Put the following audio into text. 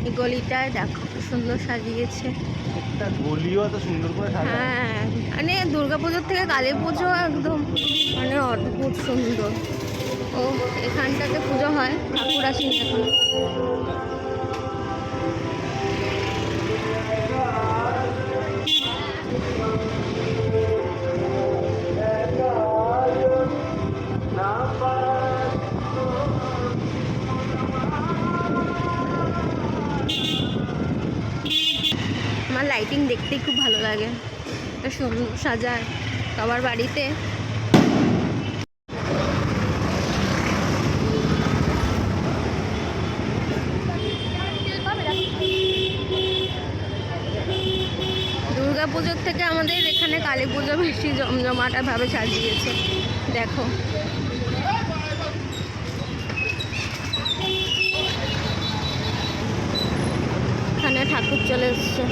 এই গলিটায় দেখো সুন্দর সাজিয়েছে। গলিও তো সুন্দর করে সাজানো। হ্যাঁ, মানে দুর্গাপুজোর থেকে কালী পুজো একদম মানে অদ্ভুত সুন্দর। ও এখানটাতে পুজো হয়, ঠাকুর আসেন এখন। আমার লাইটিং দেখতেই খুব ভালো লাগে, সুন্দর সাজায় সবার বাড়িতে। দুর্গাপুজোর থেকে আমাদের এখানে কালী পুজো বেশি জমজমাটাভাবে সাজিয়েছে দেখো। এখানে ঠাকুর চলে এসছে।